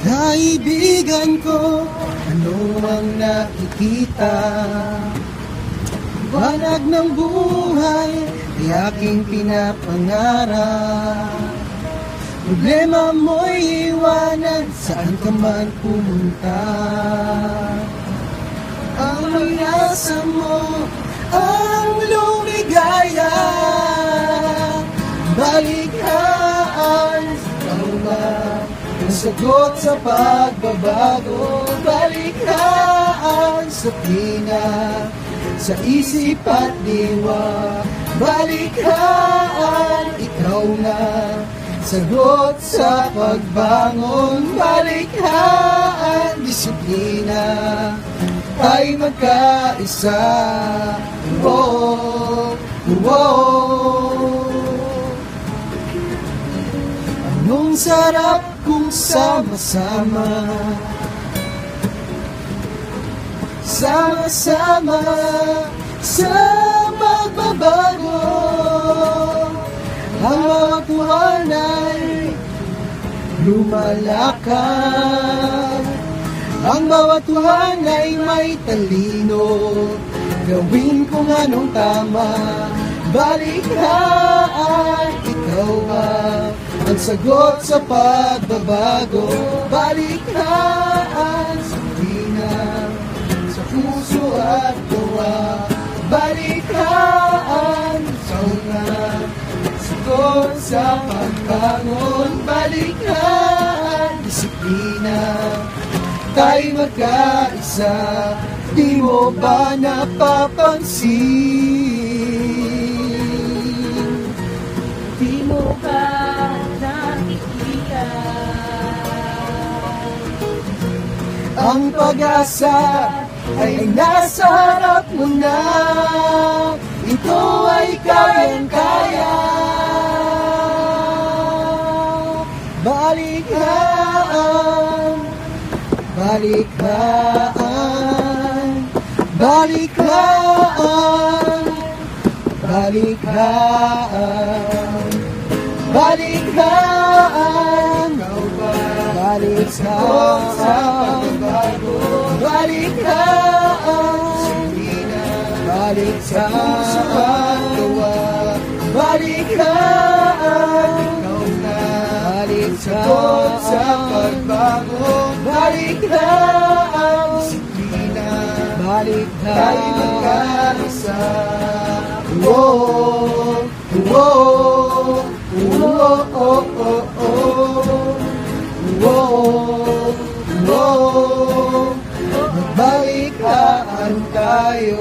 Kaibigan ko, ano ang nakikita? Banag ng buhay ay aking pinapangarap. Problema mo'y iwanan, saan ka man pumunta. Ang pag-asa mo, ang lumigaya. Balikhaan, ikaw ba ang sagot sa pagbabago? Balikhaan sa pinak, sa isip at diwa. Balikhaan, ikaw na sagot sa pagbangon. Balikhaan, disiplina ay magkaisa. Oh, oh. Anong sarap kung sama-sama, sama-sama sa pagbabago. Ang mga buwan ay lumalakad, ang bawat buwan ay may talino. Gawin kung anong tama, balikhaan, ikaw ba ang sagot sa pagbabago? Balikhaan sa pinag, sa puso at gawa. Balikhaan, ikaw na sagot sa pagbangon. Balikhaan, disiplina, tayo magkaisa. Di mo ba napapansin? Di mo ba nakikita? Ang pag-asa ay nasa harap mo na. Ito ay kayang-kaya. Balikhaan, balikhaan, balikhaan, balikhaan, balikhaan, balikhaan, balikhaan, balikhaan, balikhaan, sagot sa pagbago. Balikhaan, disiplina, balikhaan, tayo magkaisa. Oh, oh, oh, oh, oh, oh, oh, magbalikhaan tayo.